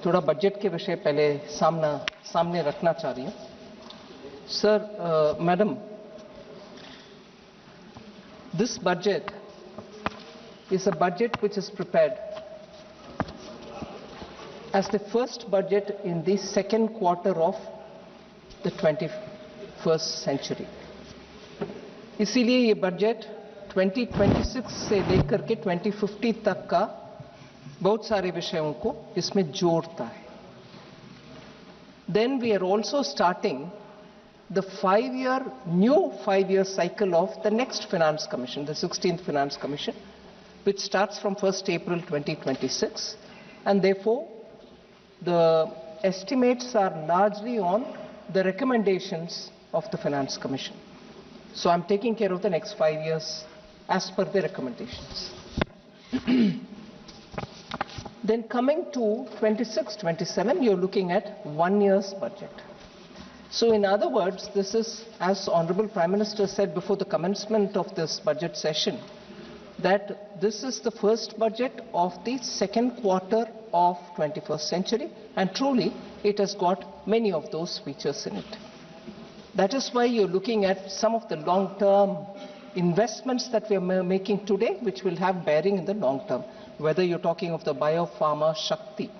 थोड़ा बजट के विषय पहले सामने रखना चाह रही हूँ। Sir, madam, this budget is a budget which is prepared as the first budget in the second quarter of the 21st century. इसीलिए ये बजट 2026 से लेकर के 2050 तक का बहुत सारे विषयों को इसमें जोड़ता है. Then we are also starting the new 5-year cycle of the next Finance Commission, the 16th Finance Commission, which starts from 1st April 2026, and therefore the estimates are largely on the recommendations of the Finance Commission. So I'm taking care of the next 5 years as per the recommendations. Then coming to 26-27, you're looking at 1 year's budget. So in other words, this is, as Honorable Prime Minister said before the commencement of this budget session, that this is the first budget of the second quarter of 21st century, and truly it has got many of those features in it. That is why you're looking at some of the long-term investments that we are making today, which will have bearing in the long term. Whether you're talking of the Biopharma Shakti,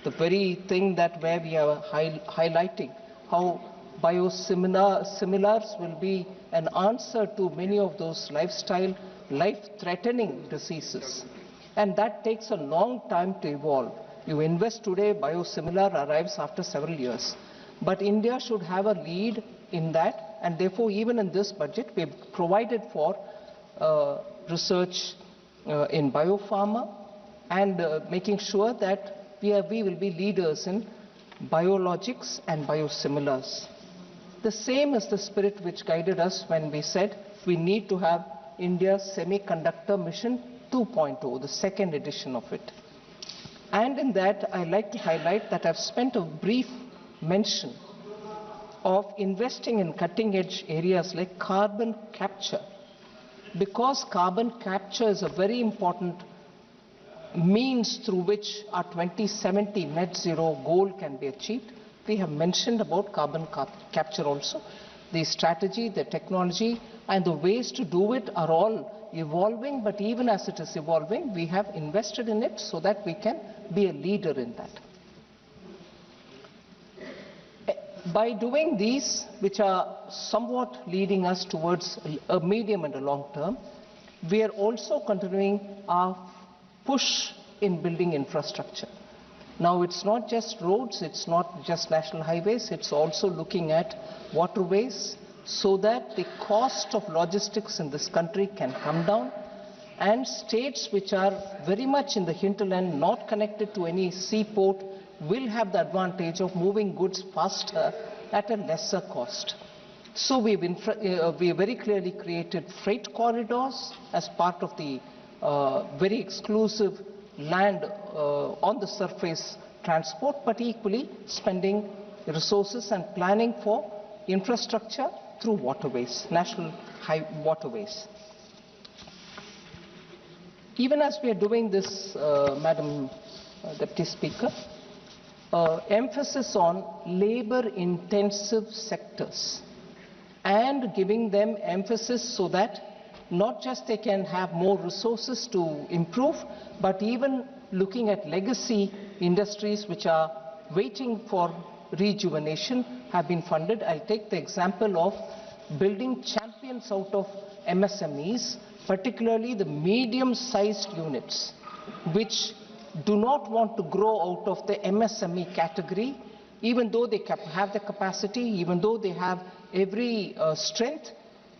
the very thing that where we are highlighting how biosimilars will be an answer to many of those life-threatening diseases. And that takes a long time to evolve. You invest today, biosimilar arrives after several years. But India should have a lead in that, and therefore even in this budget we have provided for research in biopharma and making sure that we will be leaders in biologics and biosimilars. The same is the spirit which guided us when we said we need to have India's Semiconductor Mission 2.0, the second edition of it. And in that, I'd like to highlight that I've spent a brief mention of investing in cutting-edge areas like carbon capture. Because carbon capture is a very important means through which our 2070 net zero goal can be achieved. We have mentioned about carbon capture also. The strategy, the technology, and the ways to do it are all evolving, but even as it is evolving, we have invested in it so that we can be a leader in that. By doing these, which are somewhat leading us towards a medium and a long term, we are also continuing our push in building infrastructure. Now, it's not just roads, it's not just national highways, it's also looking at waterways so that the cost of logistics in this country can come down, and states which are very much in the hinterland, not connected to any seaport, will have the advantage of moving goods faster at a lesser cost. So we very clearly created freight corridors as part of the very exclusive land on the surface transport, but equally spending resources and planning for infrastructure through waterways, national waterways. Even as we are doing this, Madam Deputy Speaker, emphasis on labor-intensive sectors and giving them emphasis so that not just they can have more resources to improve, but even looking at legacy industries which are waiting for rejuvenation have been funded. I'll take the example of building champions out of MSMEs, particularly the medium-sized units, which do not want to grow out of the MSME category, even though they have the capacity, even though they have every strength.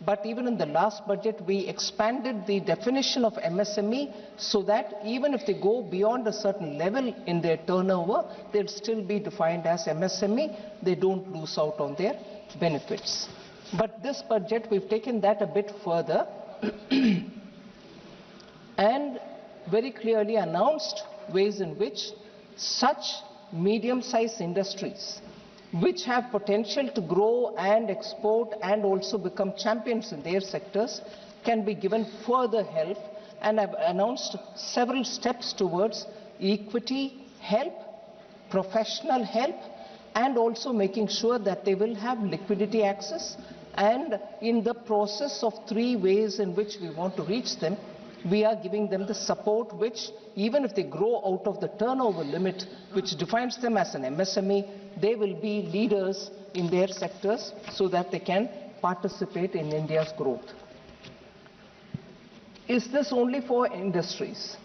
But even in the last budget, we expanded the definition of MSME so that even if they go beyond a certain level in their turnover, they'll still be defined as MSME. They don't lose out on their benefits. But this budget, we've taken that a bit further and very clearly announced ways in which such medium-sized industries which have potential to grow and export and also become champions in their sectors can be given further help, and I've announced several steps towards equity, help, professional help, and also making sure that they will have liquidity access. And in the process of 3 ways in which we want to reach them, we are giving them the support which, even if they grow out of the turnover limit which defines them as an MSME, they will be leaders in their sectors so that they can participate in India's growth. Is this only for industries?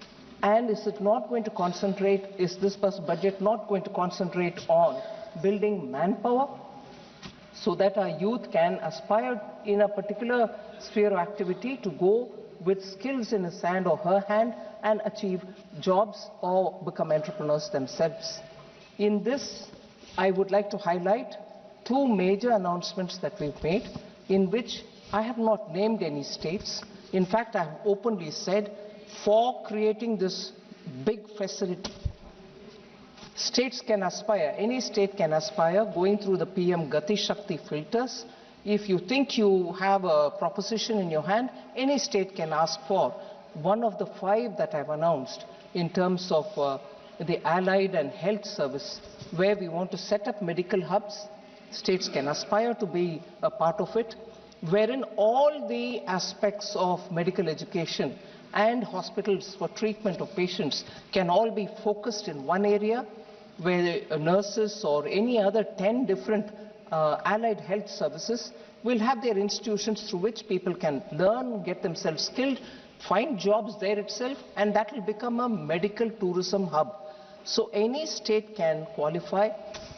And is it not going to concentrate, is this budget not going to concentrate on building manpower so that our youth can aspire in a particular sphere of activity to go with skills in his hand or her hand and achieve jobs or become entrepreneurs themselves? In this, I would like to highlight 2 major announcements that we've made, in which I have not named any states. In fact, I have openly said, for creating this big facility, states can aspire, any state can aspire, going through the PM Gati Shakti filters. If you think you have a proposition in your hand, any state can ask for one of the 5 that I've announced in terms of the allied and health service, where we want to set up medical hubs. States can aspire to be a part of it, wherein all the aspects of medical education and hospitals for treatment of patients can all be focused in one area, where nurses or any other 10 different allied health services will have their institutions through which people can learn, get themselves skilled, find jobs there itself, and that will become a medical tourism hub. So any state can qualify,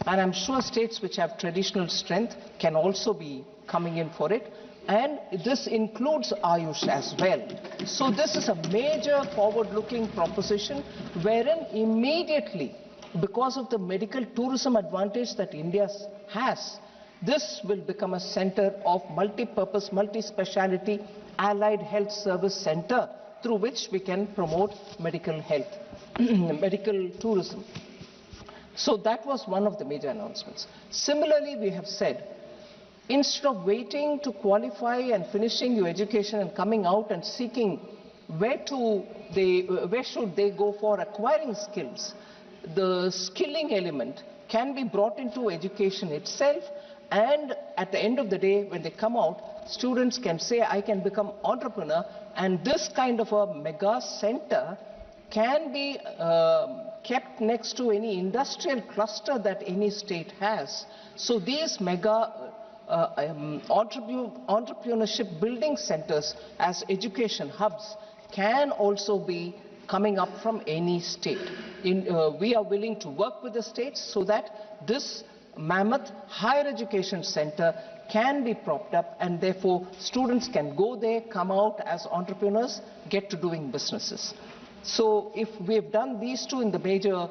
and I'm sure states which have traditional strength can also be coming in for it. And this includes Ayush as well. So this is a major forward-looking proposition, wherein immediately, because of the medical tourism advantage that India has, this will become a center of multi-purpose, multi-speciality allied health service center through which we can promote medical health, medical tourism. So that was one of the major announcements. Similarly, we have said, instead of waiting to qualify and finishing your education and coming out and seeking where should they go for acquiring skills, the skilling element can be brought into education itself, and at the end of the day, when they come out, students can say, I can become entrepreneur, and this kind of a mega center can be kept next to any industrial cluster that any state has. So these mega entrepreneurship building centers as education hubs can also be coming up from any state. We are willing to work with the states so that this mammoth higher education center can be propped up, and therefore students can go there, come out as entrepreneurs, get to doing businesses. So if we have done these 2 in the major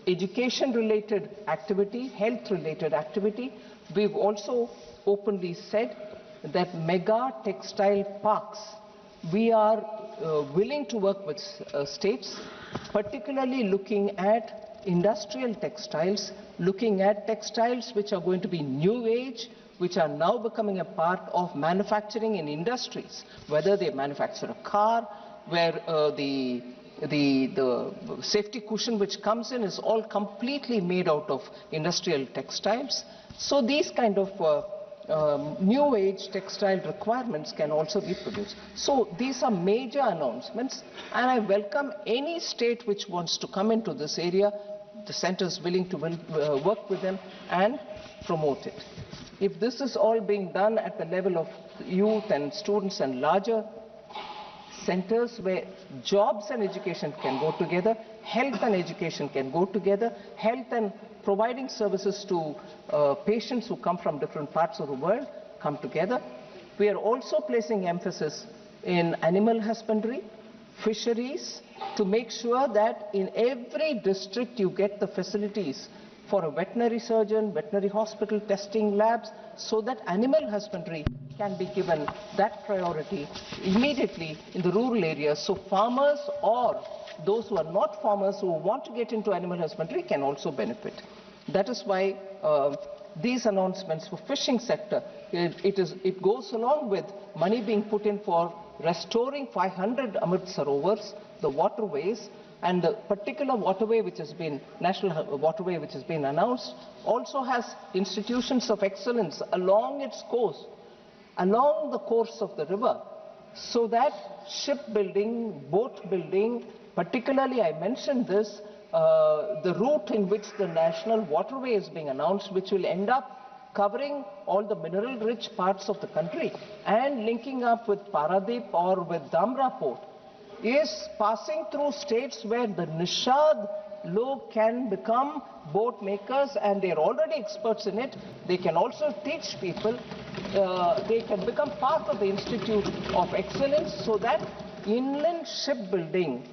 education-related activity, health-related activity, we've also openly said that mega textile parks, we are willing to work with states, particularly looking at industrial textiles, looking at textiles which are going to be new age, which are now becoming a part of manufacturing in industries, whether they manufacture a car, where the safety cushion which comes in is all completely made out of industrial textiles. So these kind of new age textile requirements can also be produced. So these are major announcements, and I welcome any state which wants to come into this area. The center is willing to work with them and promote it. If this is all being done at the level of youth and students and larger centers where jobs and education can go together, health and education can go together, health and providing services to patients who come from different parts of the world come together. We are also placing emphasis in animal husbandry, fisheries, to make sure that in every district you get the facilities for a veterinary surgeon, veterinary hospital, testing labs, so that animal husbandry can be given that priority immediately in the rural areas. So farmers or those who are not farmers who want to get into animal husbandry can also benefit. That is why these announcements for fishing sector, it goes along with money being put in for restoring 500 Amrit Sarovars, the waterways, And the particular waterway which has been, national waterway which has been announced, also has institutions of excellence along its course, along the course of the river, so that shipbuilding, boat building, particularly I mentioned this, the route in which the national waterway is being announced, which will end up covering all the mineral-rich parts of the country and linking up with Paradip or with Dhamra port, is passing through states where the Nishad log can become boat makers, and they are already experts in it. They can also teach people. They can become part of the Institute of Excellence, so that inland shipbuilding,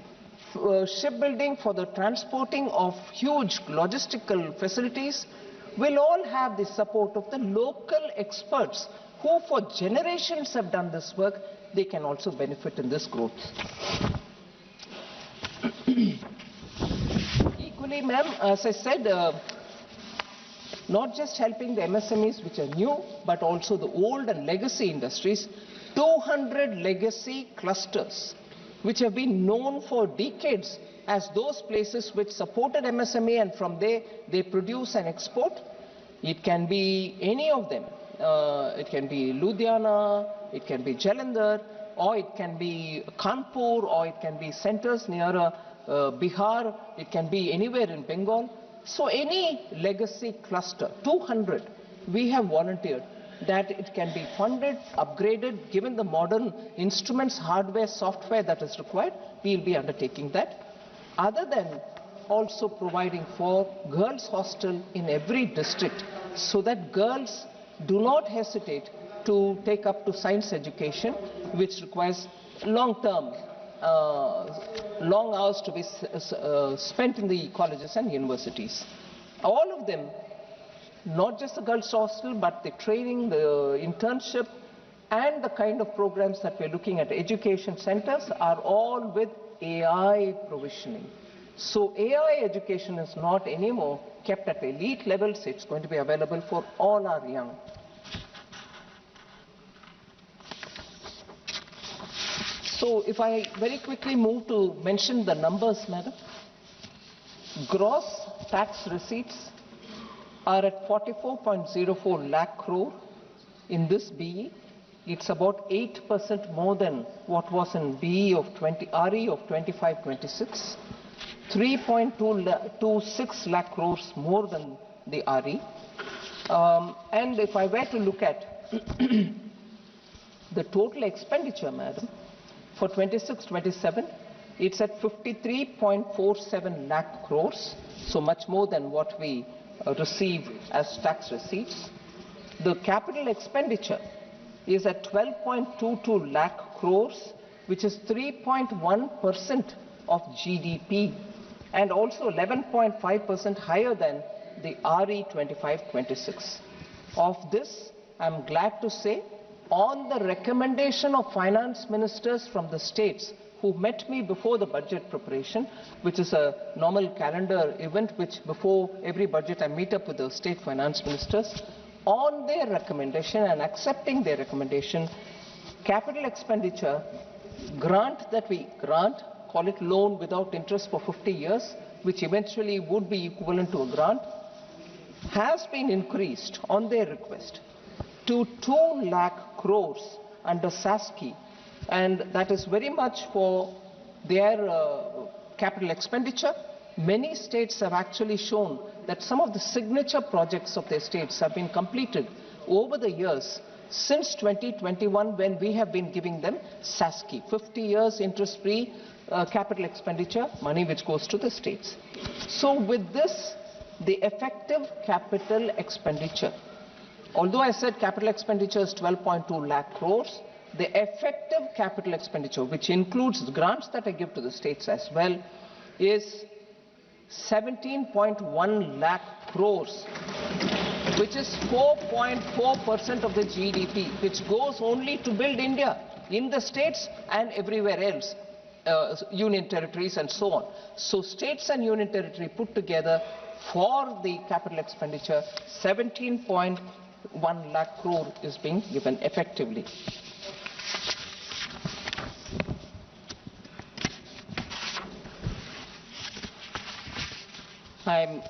shipbuilding for the transporting of huge logistical facilities, will all have the support of the local experts who for generations have done this work. They can also benefit in this growth. Equally, ma'am, as I said, not just helping the MSMEs which are new, but also the old and legacy industries, 200 legacy clusters which have been known for decades as those places which supported MSME, and from there they produce and export. It can be any of them. It can be Ludhiana, it can be Jalandhar, or it can be Kanpur, or it can be centers near Bihar, it can be anywhere in Bengal. So any legacy cluster, 200, we have volunteered that it can be funded, upgraded, given the modern instruments, hardware, software that is required. We will be undertaking that. Other than also providing for girls' hostel in every district, so that girls do not hesitate to take up to science education, which requires long-term, long hours to be spent in the colleges and universities. All of them, not just the girls' hostel, but the training, the internship, and the kind of programs that we're looking at, education centers, are all with AI provisioning. So AI education is not anymore kept at elite levels. It's going to be available for all our young. So if I very quickly move to mention the numbers, madam. Gross tax receipts are at 44.04 lakh crore in this BE. It's about 8% more than what was in BE of RE of 25-26. 3.26 lakh crores more than the RE. And if I were to look at the total expenditure, madam, for 26-27, it's at 53.47 lakh crores, so much more than what we receive as tax receipts. The capital expenditure is at 12.22 lakh crores, which is 3.1% of GDP, and also 11.5% higher than the RE 25-26. Of this, I'm glad to say, on the recommendation of finance ministers from the states who met me before the budget preparation, which is a normal calendar event which before every budget I meet up with the state finance ministers, on their recommendation and accepting their recommendation, capital expenditure grant that we grant, call it loan without interest for 50 years, which eventually would be equivalent to a grant, has been increased on their request to 2 lakh crores under SASCI, and that is very much for their capital expenditure. Many states have actually shown that some of the signature projects of their states have been completed over the years since 2021, when we have been giving them SASCI, 50 years interest-free capital expenditure, money which goes to the states. So with this, the effective capital expenditure, although I said capital expenditure is 12.2 lakh crores, the effective capital expenditure, which includes the grants that I give to the states as well, is 17.1 lakh crores, which is 4.4% of the GDP, which goes only to build India in the states and everywhere else, union territories and so on. So states and union territory put together for the capital expenditure, 17.1 lakh crore is being given effectively. I'm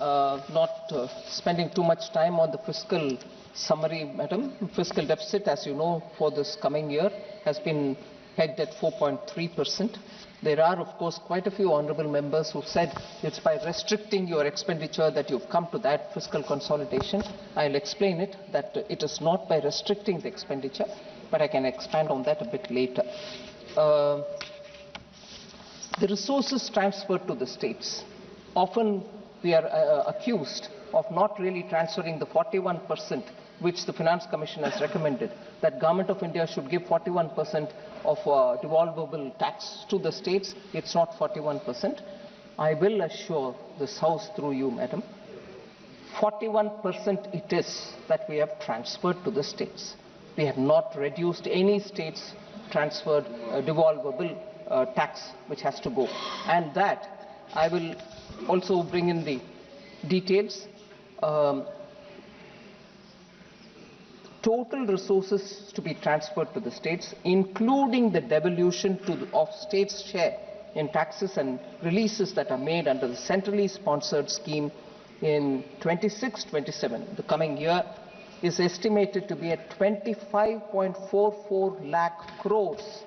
not spending too much time on the fiscal summary, madam. Fiscal deficit, as you know, for this coming year has been pegged at 4.3%. There are, of course, quite a few honorable members who said it's by restricting your expenditure that you've come to that fiscal consolidation. I'll explain it, that it is not by restricting the expenditure, but I can expand on that a bit later. The resources transferred to the states. Often we are accused of not really transferring the 41% which the Finance Commission has recommended, that Government of India should give 41% of devolvable tax to the states. It's not 41%. I will assure this House through you, madam, 41% it is that we have transferred to the states. We have not reduced any states transferred devolvable tax which has to go. And that I will also bring in the details. Total resources to be transferred to the states, including the devolution of states' share in taxes and releases that are made under the centrally sponsored scheme in 26-27, the coming year, is estimated to be at 25.44 lakh crores.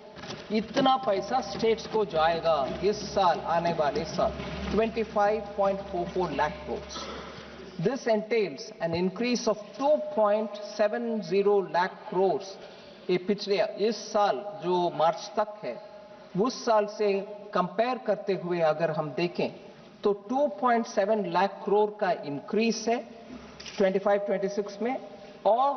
इतना पैसा states को जाएगा इस साल, आने वाले साल, 25.44 lakh crores. This entails an increase of 2.70 lakh crores. ये पिछले इस साल जो मार्च तक है, उस साल से कंपेयर करते हुए अगर हम देखें तो 2.7 लाख करोड़ का इंक्रीज है 25-26 में, और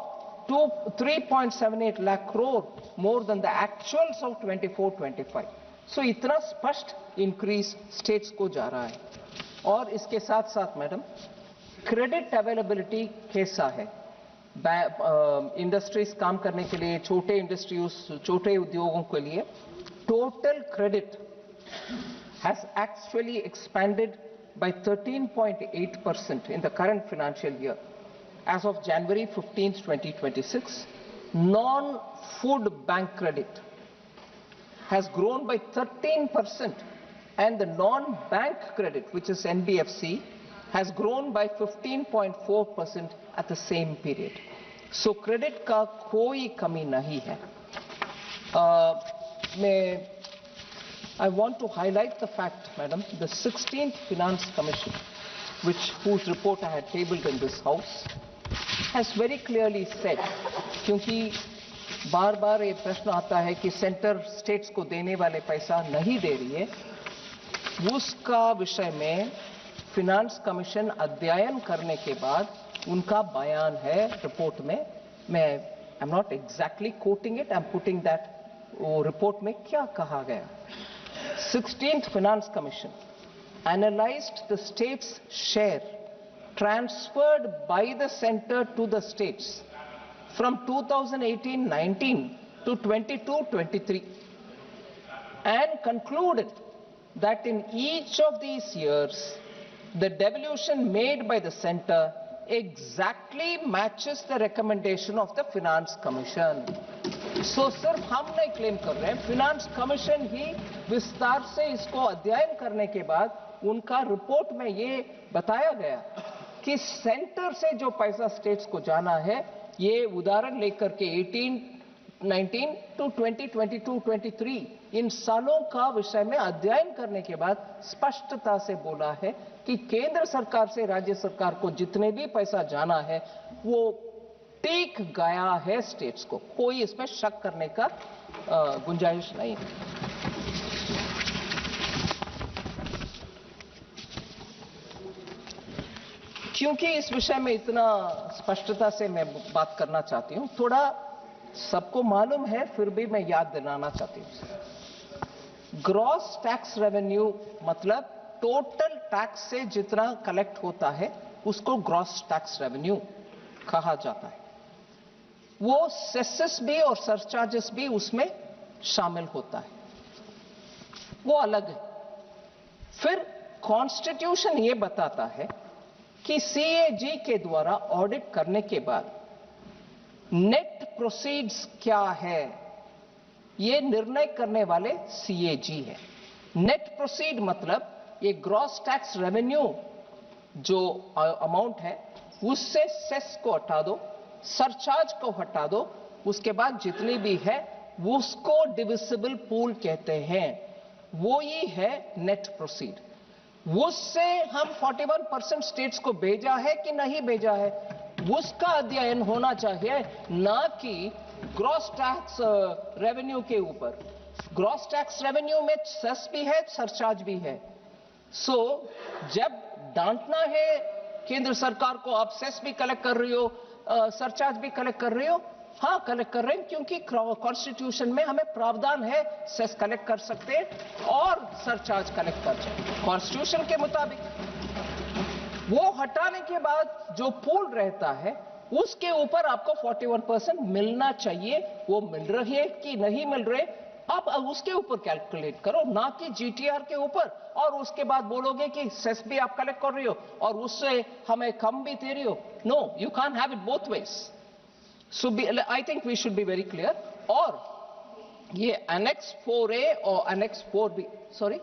3.78 lakh crore more than the actuals of 24-25. So इतना स्पष्ट इंक्रीज स्टेट्स को जा रहा है. और इसके साथ साथ मैडम, क्रेडिट अवेलेबिलिटी कैसा है? इंडस्ट्रीज काम करने के लिए, छोटे इंडस्ट्रीज, छोटे उद्योगों के लिए total credit has actually expanded by 13.8% in the current financial year. As of January 15, 2026, non-food bank credit has grown by 13%, and the non-bank credit, which is NBFC, has grown by 15.4% at the same period. So credit का कोई कमी नहीं है. I want to highlight the fact, madam, the 16th Finance Commission, whose report I had tabled in this House, has very clearly said, क्योंकि बार बार ये प्रश्न आता है कि सेंटर स्टेट्स को देने वाले पैसा नहीं दे रही है, उसका विषय में फिनांस कमीशन अध्ययन करने के बाद उनका बयान है रिपोर्ट में. मैं I am not exactly coating it, I am putting that. वो रिपोर्ट में क्या कहा गया? 16th Finance Commission analyzed the state's share transferred by the center to the states from 2018-19 to 22-23 and concluded that in each of these years the devolution made by the center exactly matches the recommendation of the Finance Commission. So सिर्फ हम नहीं claim कर रहे हैं, finance commission ही विस्तार से इसको अध्ययन करने के बाद उनका रिपोर्ट में ये बताया गया कि सेंटर से जो पैसा स्टेट्स को जाना है, ये उदाहरण लेकर के 18-19 to 20-22-23 इन सालों का विषय में अध्ययन करने के बाद स्पष्टता से बोला है कि केंद्र सरकार से राज्य सरकार को जितने भी पैसा जाना है वो टिक गया है स्टेट्स को. कोई इसमें शक करने का गुंजाइश नहीं है. क्योंकि इस विषय में इतना स्पष्टता से मैं बात करना चाहती हूं, थोड़ा सबको मालूम है फिर भी मैं याद दिलाना चाहती हूं. ग्रॉस टैक्स रेवेन्यू मतलब टोटल टैक्स से जितना कलेक्ट होता है उसको ग्रॉस टैक्स रेवेन्यू कहा जाता है. वो सेसेस भी और सरचार्जेस भी उसमें शामिल होता है, वो अलग है. फिर कॉन्स्टिट्यूशन ये बताता है कि सीएजी के द्वारा ऑडिट करने के बाद नेट प्रोसीड्स क्या है, ये निर्णय करने वाले सीएजी है. नेट प्रोसीड मतलब ये ग्रॉस टैक्स रेवेन्यू जो अमाउंट है उससे सेस को हटा दो, सरचार्ज को हटा दो, उसके बाद जितनी भी है उसको डिविजिबल पूल कहते हैं, वो ही है नेट प्रोसीड। उससे हम 41% स्टेट्स को भेजा है कि नहीं भेजा है, उसका अध्ययन होना चाहिए, ना कि ग्रॉस टैक्स रेवेन्यू के ऊपर। ग्रॉस टैक्स रेवेन्यू में सेस भी है, सरचार्ज भी है। सो जब डांटना है केंद्र सरकार को, आप सेस भी कलेक्ट कर रही हो, सरचार्ज भी कलेक्ट कर रही हो, हाँ कलेक्ट कर रहे हैं, क्योंकि कॉन्स्टिट्यूशन में हमें प्रावधान है सेस कलेक्ट कर सकते हैं और सरचार्ज कलेक्ट कर सकते हैं कॉन्स्टिट्यूशन के मुताबिक। वो हटाने के बाद जो पूल रहता है उसके ऊपर आपको 41% मिलना चाहिए। वो मिल रही है कि नहीं मिल रहे, आप उसके ऊपर कैलकुलेट करो, ना कि जीटीआर के ऊपर, और उसके बाद बोलोगे कि सेस भी आप कलेक्ट कर रही हो और उससे हमें कम भी दे रही हो। No, you can have it both ways. So I think we should be very clear। और ये Annex 4A और Annex 4B, sorry,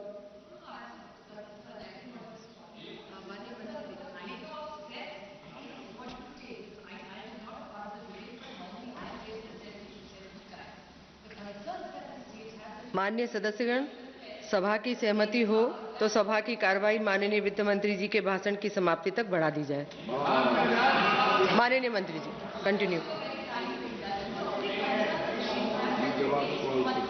माननीय सदस्यगण, सभा की सहमति हो तो सभा की कार्रवाई माननीय वित्त मंत्री जी के भाषण की समाप्ति तक बढ़ा दी जाए। माननीय मंत्री जी, continue.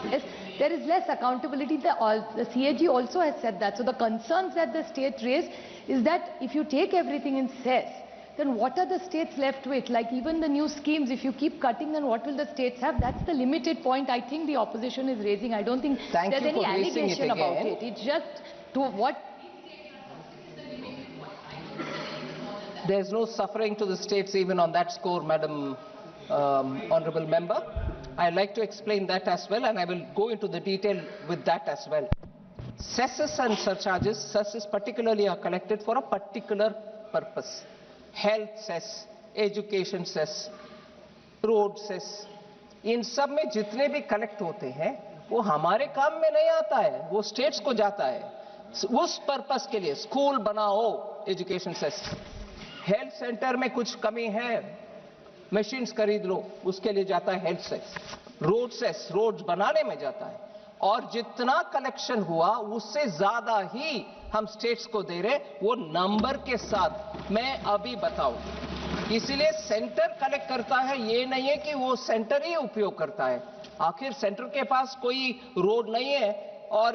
Yes, there is less accountability. The CAG also has said that. So the concerns that the state raised is that if you take everything in cess, then what are the states left with? Like even the new schemes, if you keep cutting, then what will the states have? That's the limited point I think the opposition is raising. I don't think there's any allegation about it. It's just to what. There's no suffering to the states even on that score, Madam Honorable Member. I'd like to explain that as well, and I will go into the detail with that as well. Cesses and surcharges, cesses particularly are collected for a particular purpose. Health cess, education cess, road cess, इन सब में जितने भी collect होते हैं वो हमारे काम में नहीं आता है, वो स्टेट्स को जाता है उस पर्पस के लिए। स्कूल बनाओ, एजुकेशन सेस, हेल्थ सेंटर में कुछ कमी है, मशीन्स खरीद लो, उसके लिए जाता है health cess. Road cess, road बनाने में जाता है, और जितना कलेक्शन हुआ उससे ज्यादा ही हम स्टेट्स को दे रहे, वो नंबर के साथ मैं अभी बताऊं। इसीलिए सेंटर कलेक्ट करता है, ये नहीं है कि वो सेंटर ही उपयोग करता है। आखिर सेंटर के पास कोई रोड नहीं है और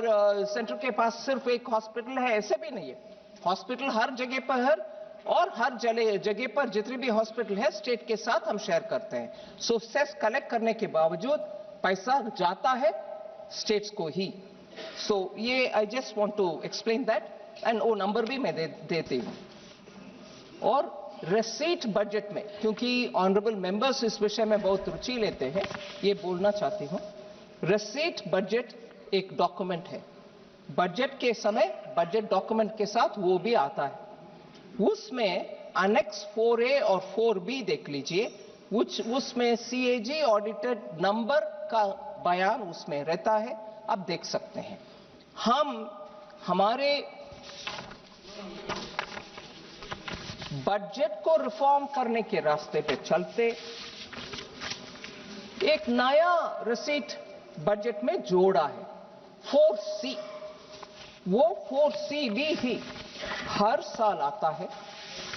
सेंटर के पास सिर्फ एक हॉस्पिटल है, ऐसे भी नहीं है। हॉस्पिटल हर जगह पर है, और हर जगह पर जितनी भी हॉस्पिटल है स्टेट के साथ हम शेयर करते हैं। सो सेस कलेक्ट करने के बावजूद पैसा जाता है स्टेट्स को ही। सो ये I just want to explain that, and वो नंबर भी मैं देती हूं। और रिसीट बजट में, क्योंकि ऑनरेबल मेंबर्स इस विषय में बहुत रुचि लेते हैं, ये बोलना चाहती हूं। रिसीट बजट एक डॉक्यूमेंट है, बजट के समय बजट डॉक्यूमेंट के साथ वो भी आता है। उसमें अनेक्स 4A और 4B देख लीजिए, उसमें CAG ऑडिटेड नंबर का बयान उसमें रहता है, आप देख सकते हैं। हम हमारे बजट को रिफॉर्म करने के रास्ते पे चलते एक नया रिसीट बजट में जोड़ा है, 4C। वो 4C भी हर साल आता है।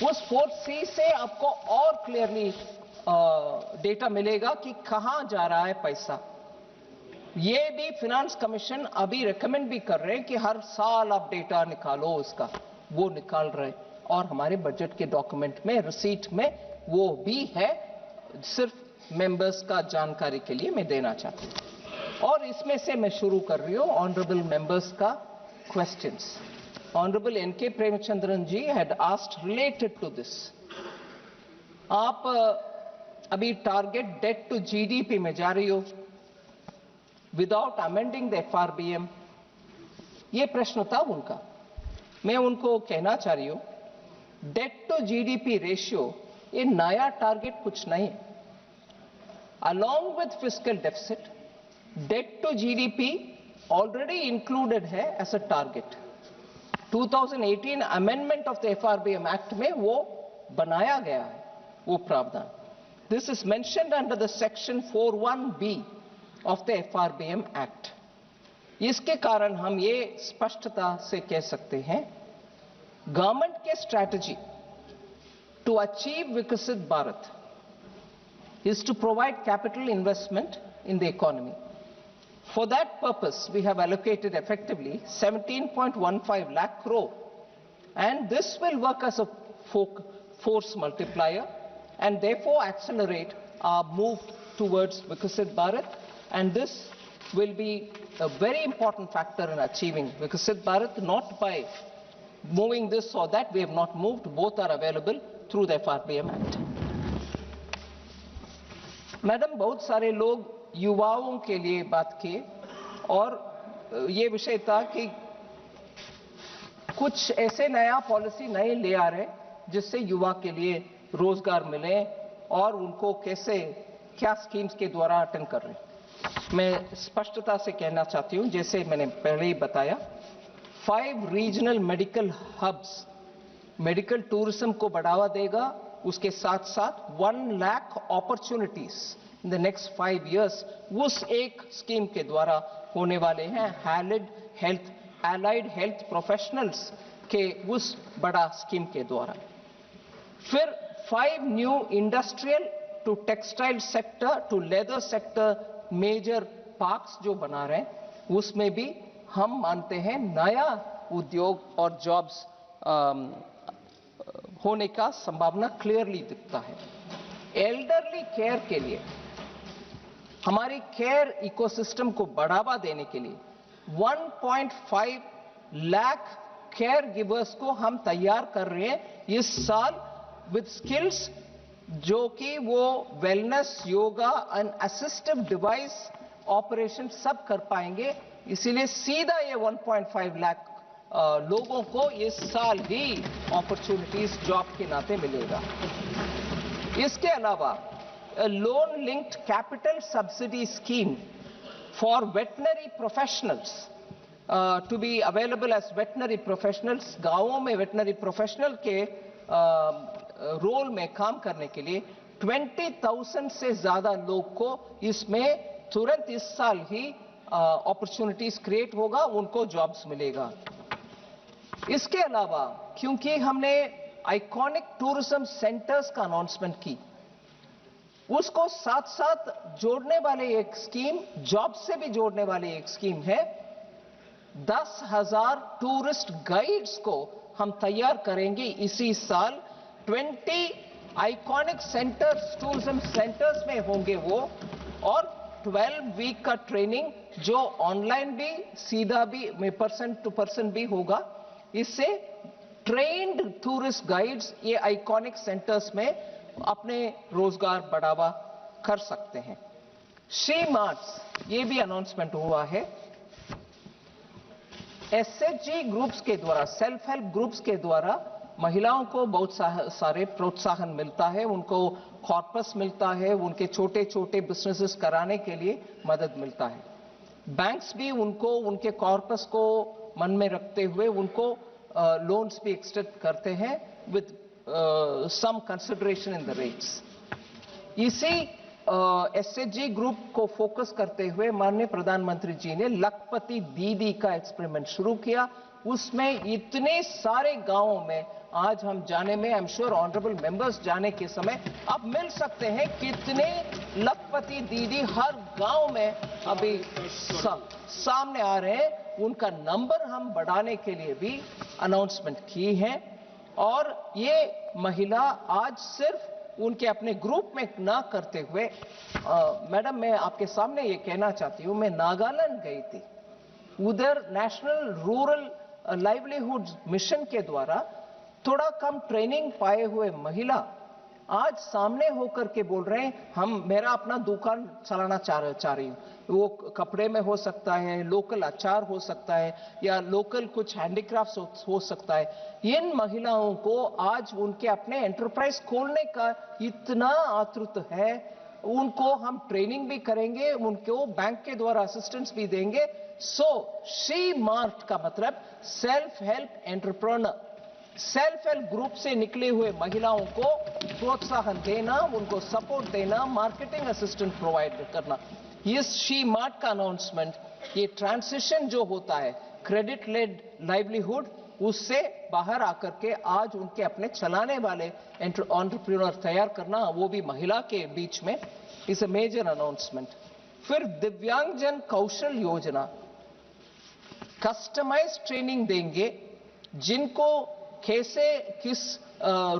उस 4C से आपको और क्लियरली डेटा मिलेगा कि कहां जा रहा है पैसा। ये भी फाइनेंस कमीशन अभी रेकमेंड भी कर रहे हैं कि हर साल आप डेटा निकालो उसका, वो निकाल रहे हैं। और हमारे बजट के डॉक्यूमेंट में, रिसीट में वो भी है, सिर्फ मेंबर्स का जानकारी के लिए मैं देना चाहती हूं। और इसमें से मैं शुरू कर रही हूं ऑनरेबल मेंबर्स का questions. Honorable N.K. Premchandran ji had asked related to this. आप अभी टारगेट डेट टू GDP में जा रही हो विदाउट अमेंडिंग द FRBM, ये प्रश्न था उनका। मैं उनको कहना चाह रही हूं, डेट टू GDP रेशियो ये नया टारगेट कुछ नहीं है। Along with fiscal deficit, debt to GDP already included है as a target. 2018 amendment of the FRBM act में वो बनाया गया है वो प्रावधान. This is mentioned under the section 41B of the FRBM act. इसके कारण हम ये स्पष्टता से कह सकते हैं गवर्नमेंट के स्ट्रैटेजी टू अचीव विकसित Bharat is to provide capital investment in the economy. For that purpose, we have allocated effectively 17.15 lakh crore, and this will work as a force multiplier and therefore accelerate our move towards Viksit Bharat, and this will be a very important factor in achieving Viksit Bharat, not by moving this or that. We have not moved, both are available through the FRBM Act. Madam, बहुत सारे लोग युवाओं के लिए बात किए और ये विषय था कि कुछ ऐसे नया पॉलिसी नए ले आ रहे जिससे युवा के लिए रोजगार मिले और उनको कैसे क्या स्कीम्स के द्वारा अटेंड कर रहे हैं. मैं स्पष्टता से कहना चाहती हूं, जैसे मैंने पहले ही बताया, 5 regional medical hubs medical tourism को बढ़ावा देगा. उसके साथ साथ 1 lakh opportunities in the next 5 years उस एक स्कीम के द्वारा होने वाले हैं. एलाइड हेल्थ प्रोफेशनल्स के उस बड़ा स्कीम के द्वारा. फिर 5 new industrial to textile sector to leather sector major parks जो बना रहे हैं, उसमें भी हम मानते हैं नया उद्योग और जॉब्स होने का संभावना क्लियरली दिखता है. एल्डरली केयर के लिए हमारी केयर इकोसिस्टम को बढ़ावा देने के लिए 1.5 लाख केयर गिवर्स को हम तैयार कर रहे हैं इस साल विद स्किल्स जो कि वो wellness, yoga and assistive device operation सब कर पाएंगे. इसीलिए सीधा ये 1.5 लाख लोगों को इस साल ही अपॉर्चुनिटीज जॉब के नाते मिलेगा. इसके अलावा loan linked capital subsidy scheme for veterinary professionals to be available as veterinary professionals. गांवों में वेटनरी प्रोफेशनल के रोल में काम करने के लिए 20,000 से ज्यादा लोग को इसमें तुरंत इस साल ही अपॉर्चुनिटीज क्रिएट होगा, उनको जॉब्स मिलेगा. इसके अलावा क्योंकि हमने आइकॉनिक टूरिज्म सेंटर्स का अनाउंसमेंट की, उसको साथ साथ जोड़ने वाले एक स्कीम, जॉब से भी जोड़ने वाली एक स्कीम है. 10,000 टूरिस्ट गाइड्स को हम तैयार करेंगे इसी साल. 20 आइकॉनिक सेंटर्स, टूरिज्म सेंटर्स में होंगे वो, और 12 वीक का ट्रेनिंग जो ऑनलाइन भी सीधा भी पर्सन टू पर्सन भी होगा. इससे ट्रेन्ड टूरिस्ट गाइड्स ये आइकॉनिक सेंटर्स में अपने रोजगार बढ़ावा कर सकते हैं. श्री मार्ट्स ये भी अनाउंसमेंट हुआ है. SHG ग्रुप्स के द्वारा, सेल्फ हेल्प ग्रुप्स के द्वारा महिलाओं को बहुत सारे प्रोत्साहन मिलता है, उनको कॉर्पस मिलता है, उनके छोटे छोटे बिजनेसेस कराने के लिए मदद मिलता है. बैंक्स भी उनको उनके कॉर्पस को मन में रखते हुए उनको लोन्स भी एक्सटेंड करते हैं with some consideration in the rates. इसी SHG ग्रुप को फोकस करते हुए माननीय प्रधानमंत्री जी ने लखपति दीदी का एक्सपेरिमेंट शुरू किया. उसमें इतने सारे गांवों में आज हम जाने में, आई एम श्योर ऑनरेबल मेंबर्स जाने के समय अब मिल सकते हैं कितने लखपति दीदी हर गांव में अभी सामने आ रहे हैं. उनका नंबर हम बढ़ाने के लिए भी अनाउंसमेंट की है. और ये महिला आज सिर्फ उनके अपने ग्रुप में ना करते हुए, मैडम मैं आपके सामने ये कहना चाहती हूं, मैं नागालैंड गई थी. उधर नेशनल रूरल लाइवलीहुड मिशन के द्वारा थोड़ा कम ट्रेनिंग पाए हुए महिला आज सामने होकर के बोल रहे हैं हम मेरा अपना दुकान चलाना चाह रही हूँ. वो कपड़े में हो सकता है, लोकल अचार हो सकता है, या लोकल कुछ हैंडीक्राफ्ट हो सकता है. इन महिलाओं को आज उनके अपने एंटरप्राइज खोलने का इतना आतुरता है उनको हम ट्रेनिंग भी करेंगे, उनको बैंक के द्वारा असिस्टेंस भी देंगे। सो शी मार्ट का मतलब self help entrepreneur, self help group से निकले हुए महिलाओं को प्रोत्साहन देना, उनको सपोर्ट देना, मार्केटिंग असिस्टेंस प्रोवाइड करना। इस शी मार्ट का अनाउंसमेंट, ये ट्रांसिशन जो होता है क्रेडिट लेड लाइवलीहुड, उससे बाहर आकर के आज उनके अपने चलाने वाले एंटरप्रेन्योर तैयार करना, वो भी महिला के बीच में, इज अ मेजर अनाउंसमेंट। फिर दिव्यांगजन कौशल योजना, कस्टमाइज ट्रेनिंग देंगे जिनको कैसे किस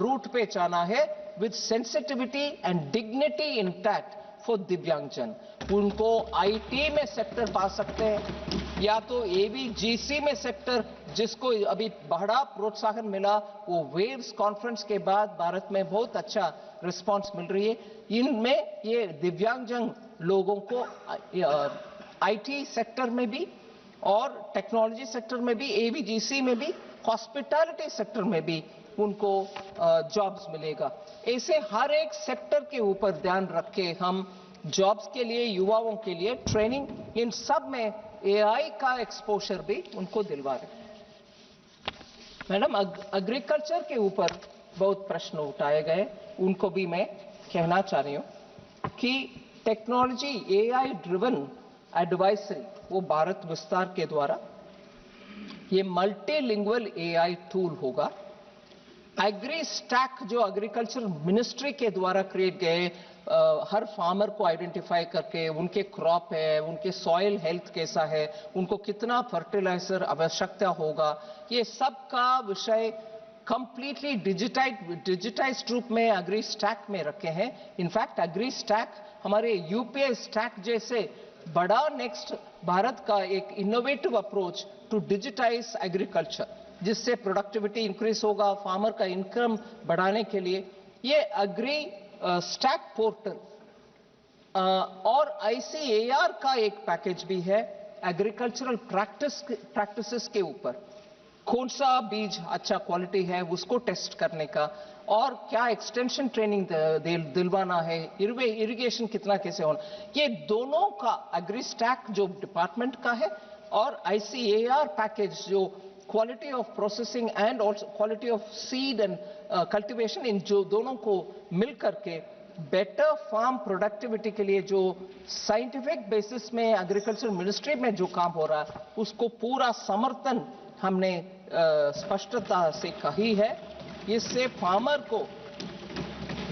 रूट पे जाना है, with sensitivity and dignity intact for दिव्यांगजन। उनको आईटी में सेक्टर पा सकते हैं या तो एबीजीसी में सेक्टर, जिसको अभी बड़ा प्रोत्साहन मिला, वो वेव्स कॉन्फ्रेंस के बाद भारत में बहुत अच्छा रिस्पांस मिल रही है। इनमें ये दिव्यांगजन लोगों को आईटी सेक्टर में भी और टेक्नोलॉजी सेक्टर में भी, एबीजीसी में भी, हॉस्पिटैलिटी सेक्टर में भी उनको जॉब्स मिलेगा। ऐसे हर एक सेक्टर के ऊपर ध्यान रख के हम जॉब्स के लिए, युवाओं के लिए ट्रेनिंग, इन सब में एआई का एक्सपोजर भी उनको दिलवा रहे। मैडम, एग्रीकल्चर के ऊपर बहुत प्रश्न उठाए गए, उनको भी मैं कहना चाह रही हूं कि टेक्नोलॉजी एआई ड्रिवन एडवाइजरी, वो भारत विस्तार के द्वारा ये मल्टीलिंगुअल एआई टूल होगा। एग्री स्टैक जो एग्रीकल्चर मिनिस्ट्री के द्वारा क्रिएट गए, हर फार्मर को आइडेंटिफाई करके उनके क्रॉप है, उनके सॉइल हेल्थ कैसा है, उनको कितना फर्टिलाइजर आवश्यकता होगा, ये सब का विषय कंप्लीटली डिजिटाइज्ड रूप में एग्री स्टैक में रखे हैं। इनफैक्ट एग्री स्टैक हमारे यूपीआई स्टैक जैसे बड़ा नेक्स्ट भारत का एक innovative approach to digitise agriculture, जिससे प्रोडक्टिविटी इंक्रीज होगा, फार्मर का इनकम बढ़ाने के लिए ये एग्री स्टैक पोर्टल और आईसीएआर का एक पैकेज भी है एग्रीकल्चरल प्रैक्टिसेस के ऊपर। कौन सा बीज अच्छा क्वालिटी है उसको टेस्ट करने का, और क्या एक्सटेंशन ट्रेनिंग दिलवाना है, इरिगेशन कितना कैसे होना, ये दोनों का एग्री स्टैक जो डिपार्टमेंट का है और आईसीएआर पैकेज जो quality of processing and also quality of seed and cultivation, इन जो दोनों को मिलकर के बेटर फार्म प्रोडक्टिविटी के लिए जो साइंटिफिक बेसिस में एग्रीकल्चर मिनिस्ट्री में जो काम हो रहा है, उसको पूरा समर्थन हमने स्पष्टता से कही है। इससे फार्मर को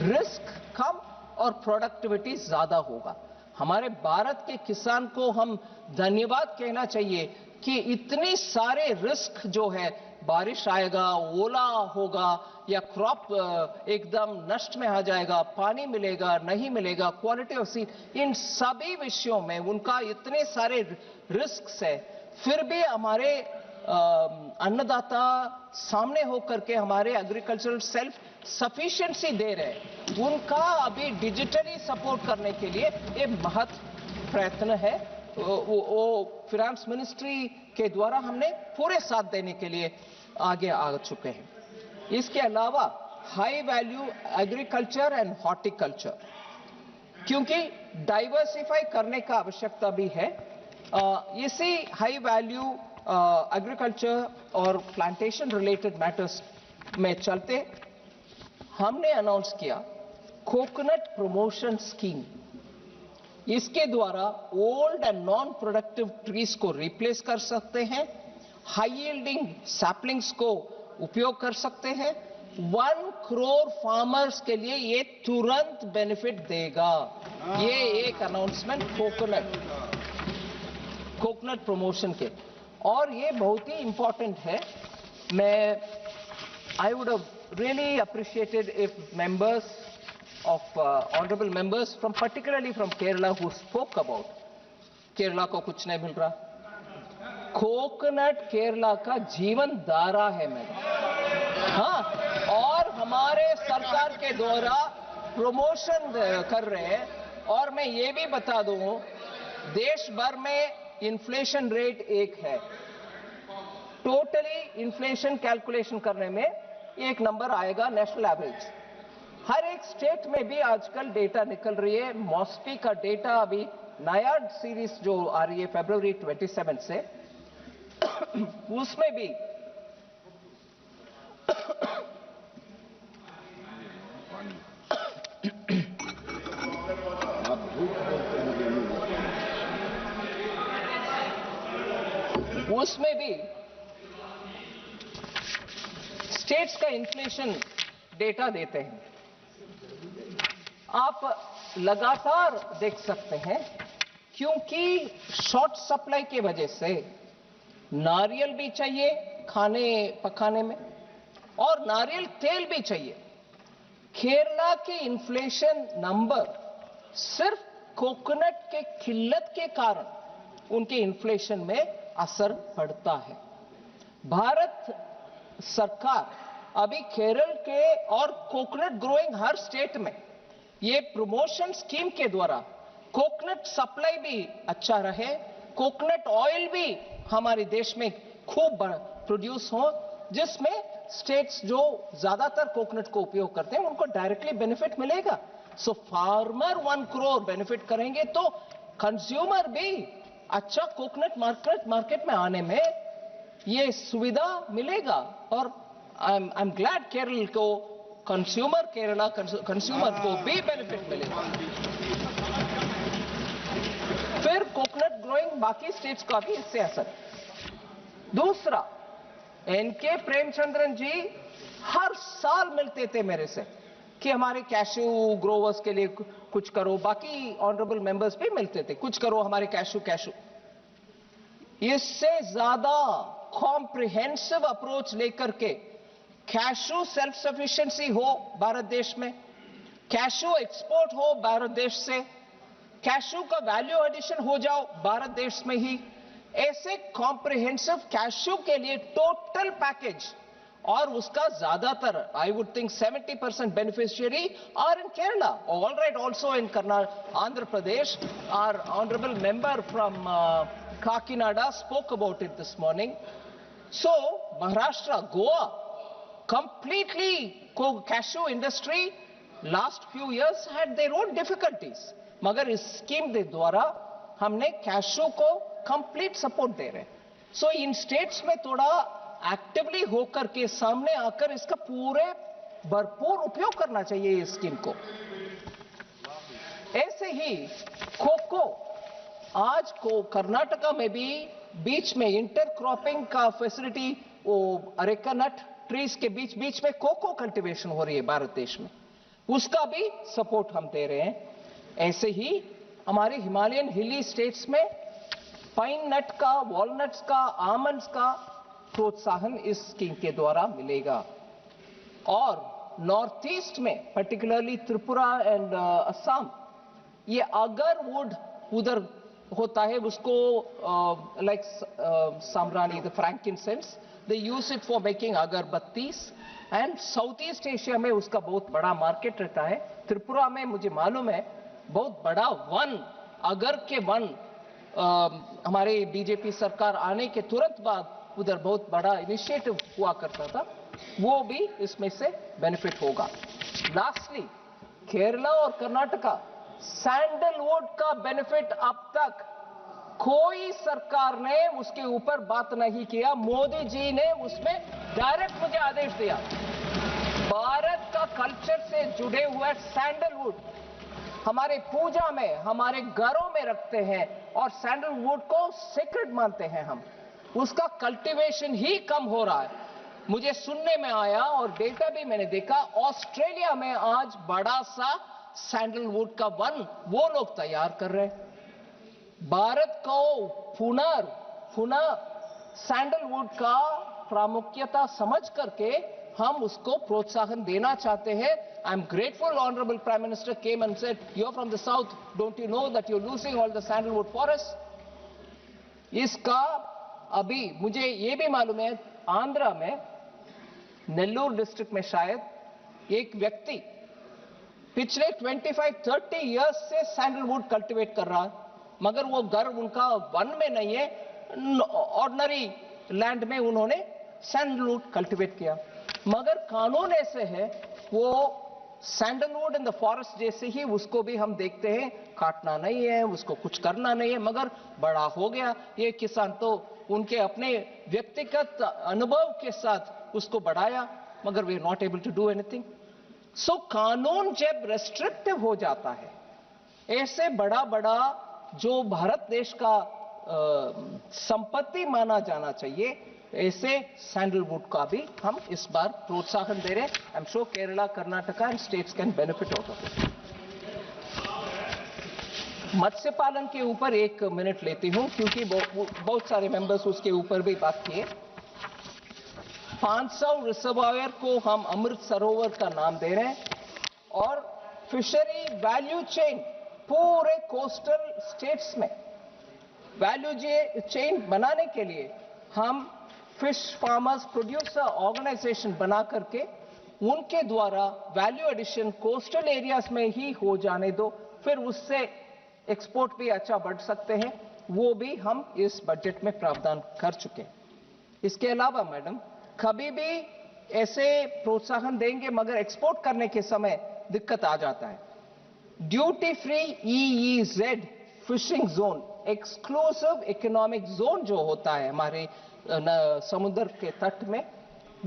रिस्क कम और प्रोडक्टिविटी ज्यादा होगा। हमारे भारत के किसान को हम धन्यवाद कहना चाहिए कि इतनी सारे रिस्क जो है, बारिश आएगा, ओला होगा या क्रॉप एकदम नष्ट में आ जाएगा, पानी मिलेगा नहीं मिलेगा, क्वालिटी ऑफ सीड, इन सभी विषयों में उनका इतने सारे रिस्क है, फिर भी हमारे अन्नदाता सामने होकर के हमारे एग्रीकल्चरल सेल्फ सफिशिएंसी दे रहे हैं। उनका अभी डिजिटली सपोर्ट करने के लिए ये महत्व प्रयत्न है, वो फाइनेंस मिनिस्ट्री के द्वारा हमने पूरे साथ देने के लिए आगे आ चुके हैं। इसके अलावा high value agriculture and horticulture, क्योंकि डाइवर्सिफाई करने का आवश्यकता भी है, इसी हाई वैल्यू एग्रीकल्चर और प्लांटेशन रिलेटेड मैटर्स में चलते हमने अनाउंस किया कोकोनट प्रमोशन स्कीम। इसके द्वारा old and non productive trees को रिप्लेस कर सकते हैं, हाई यील्डिंग सैपलिंग्स को उपयोग कर सकते हैं। 1 करोड़ फार्मर्स के लिए ये तुरंत बेनिफिट देगा। ये एक अनाउंसमेंट कोकोनट प्रमोशन के, और ये बहुत ही इंपॉर्टेंट है। मैं I would have really appreciated if members of honorable members from particularly from Kerala who spoke about Kerala को कुछ नहीं मिल रहा। कोकोनट केरला का जीवन धारा है मैडम, हाँ, और हमारे सरकार के द्वारा प्रमोशन कर रहे हैं। और मैं ये भी बता दूं, देश भर में इन्फ्लेशन रेट 1 है, टोटली इन्फ्लेशन कैलकुलेशन करने में एक नंबर आएगा नेशनल एवरेज, हर एक स्टेट में भी आजकल डेटा निकल रही है। मॉस्पी का डेटा अभी नया सीरीज जो आ रही है फरवरी 27 से उसमें भी स्टेट्स का इन्फ्लेशन डेटा देते हैं। आप लगातार देख सकते हैं क्योंकि शॉर्ट सप्लाई की वजह से नारियल भी चाहिए खाने पकाने में और नारियल तेल भी चाहिए। केरला के इन्फ्लेशन नंबर सिर्फ कोकोनट के किल्लत के कारण उनके इन्फ्लेशन में असर पड़ता है। भारत सरकार अभी केरल के और कोकोनट ग्रोइंग हर स्टेट में ये प्रमोशन स्कीम के द्वारा कोकोनट सप्लाई भी अच्छा रहे, कोकोनट ऑयल भी हमारे देश में खूब प्रोड्यूस हो, जिसमें स्टेट्स जो ज्यादातर कोकोनट को उपयोग करते हैं उनको डायरेक्टली बेनिफिट मिलेगा। सो फार्मर 1 करोड़ बेनिफिट करेंगे तो कंज्यूमर भी अच्छा कोकोनट मार्केट में आने में ये सुविधा मिलेगा। और आई एम ग्लैड केरल को केरला कंज्यूमर को भी बेनिफिट मिलेगा। फिर कोकोनट ग्रोइंग बाकी स्टेट्स का भी इससे असर। दूसरा, एनके प्रेमचंद्रन जी हर साल मिलते थे मेरे से कि हमारे कैशू ग्रोवर्स के लिए कुछ करो, बाकी ऑनरेबल मेंबर्स भी मिलते थे, कुछ करो हमारे कैशू। इससे ज्यादा कॉम्प्रिहेंसिव अप्रोच लेकर के कैशू सेल्फ सफिशिएंसी हो भारत देश में, कैशू एक्सपोर्ट हो भारत देश से, कैशू का वैल्यू एडिशन हो जाओ भारत देश में ही, ऐसे कॉम्प्रिहेंसिव कैशू के लिए टोटल पैकेज और उसका ज्यादातर I would think 70% beneficiary are in Kerala, all right also in Andhra Pradesh. Are honourable member from Kakinada spoke about it this morning. So Maharashtra, Goa, completely cashew industry last few years had their own difficulties. मगर इस scheme के द्वारा हमने cashew को complete support दे रहे हैं। सो इन states में थोड़ा एक्टिवली होकर के सामने आकर इसका पूरे भरपूर उपयोग करना चाहिए इस स्कीम को। ऐसे ही कोको, आज को कर्नाटका में भी बीच में इंटरक्रॉपिंग का फैसिलिटी, वो अरेका नट ट्रीज के बीच में कोको कल्टीवेशन हो रही है भारत देश में, उसका भी सपोर्ट हम दे रहे हैं। ऐसे ही हमारे हिमालयन हिली स्टेट्स में पाइन नट का, वॉलनट्स का, आमंड्स का प्रोत्साहन इस स्कीम के द्वारा मिलेगा। और नॉर्थ ईस्ट में पर्टिकुलरली त्रिपुरा एंड असम, ये अगरवुड उधर होता है, उसको लाइक साम्रानी, the frankincense, they use it for making agarbattis, and south east Asia में उसका बहुत बड़ा मार्केट रहता है। त्रिपुरा में मुझे मालूम है बहुत बड़ा वन, अगर के वन हमारे बीजेपी सरकार आने के तुरंत बाद उधर बहुत बड़ा इनिशिएटिव हुआ करता था, वो भी इसमें से बेनिफिट होगा। लास्टली, केरला और कर्नाटका, सैंडलवुड का बेनिफिट अब तक कोई सरकार ने उसके ऊपर बात नहीं किया। मोदी जी ने उसमें डायरेक्ट मुझे आदेश दिया। भारत का कल्चर से जुड़े हुए सैंडलवुड हमारे पूजा में, हमारे घरों में रखते हैं और सैंडलवुड को सीक्रेट मानते हैं हम। उसका कल्टीवेशन ही कम हो रहा है। मुझे सुनने में आया और डेटा भी मैंने देखा, ऑस्ट्रेलिया में आज बड़ा सा सैंडलवुड का वन वो लोग तैयार कर रहे हैं। भारत को पुनः सैंडलवुड का प्रामुख्यता समझ करके हम उसको प्रोत्साहन देना चाहते हैं। I am grateful honourable prime minister came and said, you are from the south, don't you know that you are losing all the sandalwood forest. इसका अभी मुझे ये भी मालूम है, आंध्रा में नेल्लूर डिस्ट्रिक्ट में शायद एक व्यक्ति पिछले 25-30 इयर्स से सैंडलवुड कल्टीवेट कर रहा है, मगर वो घर उनका वन में नहीं है, ऑर्डिनरी लैंड में उन्होंने सैंडलवुड कल्टीवेट किया। मगर कानून ऐसे है, वो सैंडलवुड इन द फॉरेस्ट जैसे ही उसको भी हम देखते हैं, काटना नहीं है, उसको कुछ करना नहीं है, मगर बड़ा हो गया ये किसान तो उनके अपने व्यक्तिगत अनुभव के साथ उसको बढ़ाया, मगर we are not able to do anything. So कानून जब रेस्ट्रिक्टिव हो जाता है, ऐसे बड़ा बड़ा जो भारत देश का संपत्ति माना जाना चाहिए, ऐसे सैंडलवुड का भी हम इस बार प्रोत्साहन दे रहे हैं। I am sure Kerala, Karnataka and states can benefit out of it. मत्स्य पालन के ऊपर 1 मिनट लेती हूं क्योंकि बहुत सारे मेंबर्स उसके ऊपर भी बात किए। 500 रिजर्वायर को हम अमृत सरोवर का नाम दे रहे हैं और फिशरी वैल्यू चेन पूरे कोस्टल स्टेट्स में वैल्यू चेन बनाने के लिए हम फिश फार्मर्स प्रोड्यूसर ऑर्गेनाइजेशन बना करके उनके द्वारा वैल्यू एडिशन कोस्टल एरियाज में ही हो जाने दो, फिर उससे एक्सपोर्ट भी अच्छा बढ़ सकते हैं, वो भी हम इस बजट में प्रावधान कर चुके हैं। इसके अलावा मैडम, कभी भी ऐसे प्रोत्साहन देंगे मगर एक्सपोर्ट करने के समय दिक्कत आ जाता है। Duty free EEZ fishing zone, exclusive economic zone जो होता है हमारे समुद्र के तट में,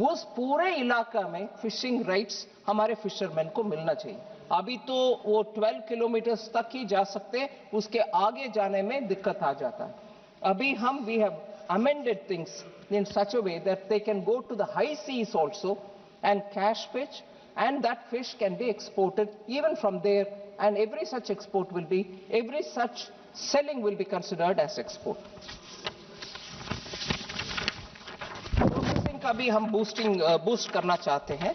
उस पूरे इलाका में फिशिंग राइट्स हमारे फिशरमैन को मिलना चाहिए। अभी तो वो 12 किलोमीटर तक ही जा सकते हैं, उसके आगे जाने में दिक्कत आ जाता है। अभी हम we have amended things in such a way that they can go to the high seas also and catch fish, and that fish can be exported even from there, and every such export will be, every such selling will be considered as export. Processing का भी हम boost करना चाहते हैं,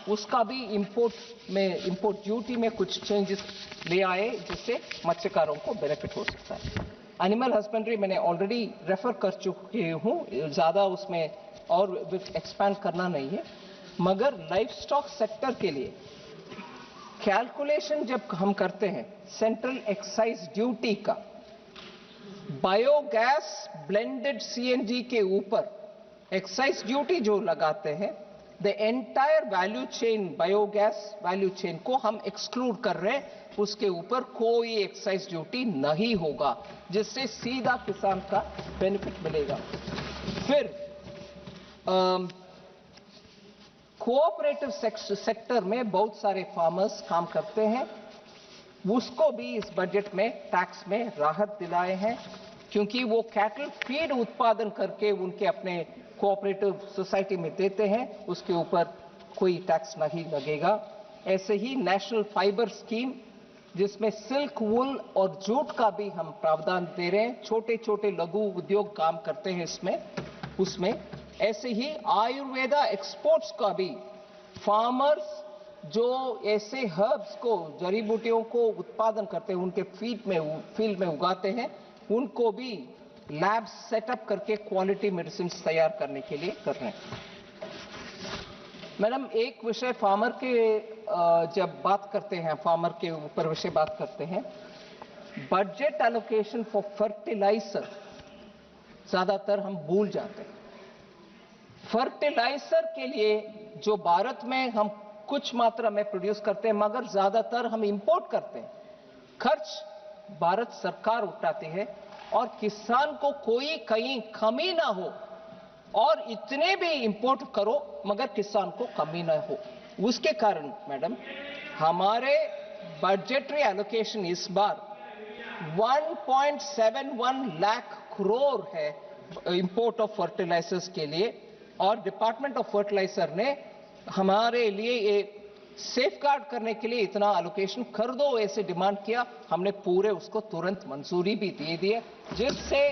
उसका भी import duty में कुछ चेंजेस ले आए जिससे मत्स्यकारों को बेनिफिट हो सकता है। एनिमल हस्बेंड्री मैंने ऑलरेडी रेफर कर चुकी हूं, ज्यादा उसमें और एक्सपैंड करना नहीं है, मगर लाइफ स्टॉक सेक्टर के लिए कैलकुलेशन जब हम करते हैं सेंट्रल एक्साइज ड्यूटी का, बायोगैस ब्लेंडेड CNG के ऊपर एक्साइज ड्यूटी जो लगाते हैं, the entire value chain, biogas value chain को हम एक्सक्लूड कर रहे हैं, उसके ऊपर कोई एक्साइज ड्यूटी नहीं होगा, जिससे सीधा किसान का बेनिफिट मिलेगा। फिर कोऑपरेटिव सेक्टर में बहुत सारे फार्मर्स काम करते हैं, उसको भी इस बजट में टैक्स में राहत दिलाए हैं, क्योंकि वो कैटल फीड उत्पादन करके उनके अपने कोऑपरेटिव सोसाइटी में देते हैं, उसके ऊपर कोई टैक्स नहीं लगेगा। ऐसे ही नेशनल फाइबर स्कीम, जिसमें सिल्क, वूल और जूट का भी हम प्रावधान दे रहे हैं, छोटे छोटे लघु उद्योग काम करते हैं उसमें। ऐसे ही आयुर्वेदा एक्सपोर्ट्स का भी फार्मर्स जो ऐसे हर्ब्स को, जड़ी बूटियों को उत्पादन करते हैं, उनके फील्ड में उगाते हैं, उनको भी लैब सेटअप करके क्वालिटी मेडिसिन तैयार करने के लिए कर रहे हैं। मैडम, एक विषय फार्मर के जब बात करते हैं, फार्मर के ऊपर विषय बात करते हैं, बजट एलोकेशन फॉर फर्टिलाइजर ज्यादातर हम भूल जाते हैं। फर्टिलाइजर के लिए जो भारत में हम कुछ मात्रा में प्रोड्यूस करते हैं, मगर ज्यादातर हम इंपोर्ट करते हैं, खर्च भारत सरकार उठाती है और किसान को कोई कहीं कमी ना हो, और इतने भी इंपोर्ट करो मगर किसान को कमी ना हो। उसके कारण मैडम हमारे बजटरी एलोकेशन इस बार 1.71 लाख करोड़ है इंपोर्ट ऑफ फर्टिलाइजर्स के लिए, और डिपार्टमेंट ऑफ फर्टिलाइजर ने हमारे लिए ये सेफगार्ड करने के लिए इतना एलोकेशन कर दो ऐसे डिमांड किया, हमने पूरे उसको तुरंत मंजूरी भी दे दी है, जिससे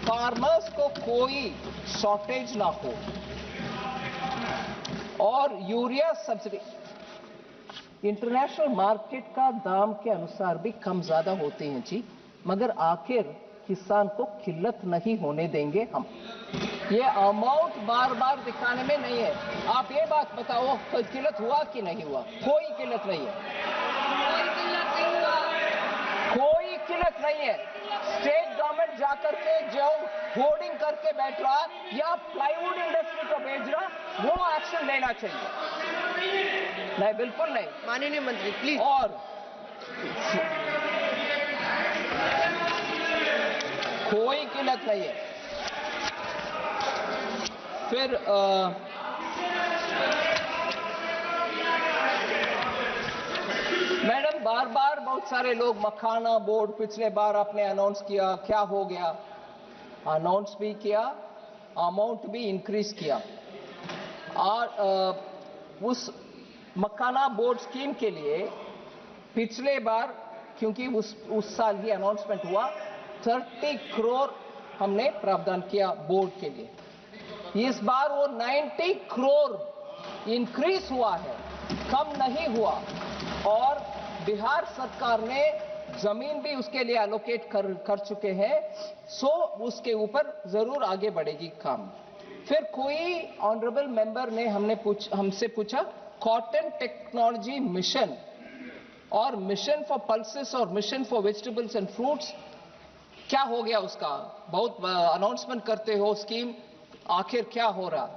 फार्मर्स को कोई शॉर्टेज ना हो। और यूरिया सब्सिडी इंटरनेशनल मार्केट का दाम के अनुसार भी कम ज्यादा होते हैं जी, मगर आखिर किसान को किल्लत नहीं होने देंगे हम। ये अमाउंट बार बार दिखाने में नहीं है। आप ये बात बताओ, कोई किल्लत हुआ कि नहीं हुआ? कोई किल्लत नहीं है, कोई किल्लत नहीं है। स्टेट गवर्नमेंट जाकर के जो होर्डिंग करके बैठ रहा या प्लाईवुड इंडस्ट्री को भेज रहा, वो एक्शन लेना चाहिए। नहीं, बिल्कुल नहीं। माननीय मंत्री प्लीज। और कोई किल्लत नहीं है। फिर मैडम, बार बार बहुत सारे लोग मखाना बोर्ड पिछले बार आपने अनाउंस किया, क्या हो गया? अनाउंस भी किया, अमाउंट भी इंक्रीज किया, और उस मखाना बोर्ड स्कीम के लिए पिछले बार, क्योंकि उस साल ही अनाउंसमेंट हुआ, 30 करोड़ हमने प्रावधान किया बोर्ड के लिए। इस बार वो 90 करोड़ इंक्रीज हुआ है, कम नहीं हुआ। और बिहार सरकार ने जमीन भी उसके लिए एलोकेट कर चुके हैं, सो उसके ऊपर जरूर आगे बढ़ेगी काम। फिर कोई ऑनरेबल मेंबर ने हमसे पूछा कॉटन टेक्नोलॉजी मिशन और मिशन फॉर पल्सेस और mission for vegetables and fruits, क्या हो गया उसका? बहुत अनाउंसमेंट करते हो स्कीम, आखिर क्या हो रहा?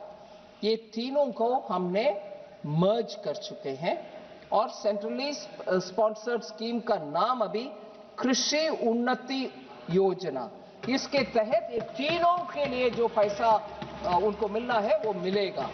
ये तीनों को हमने मर्ज कर चुके हैं और सेंट्रली स्पॉन्सर्ड स्कीम का नाम अभी कृषि उन्नति योजना। इसके तहत ये तीनों के लिए जो पैसा उनको मिलना है वो मिलेगा।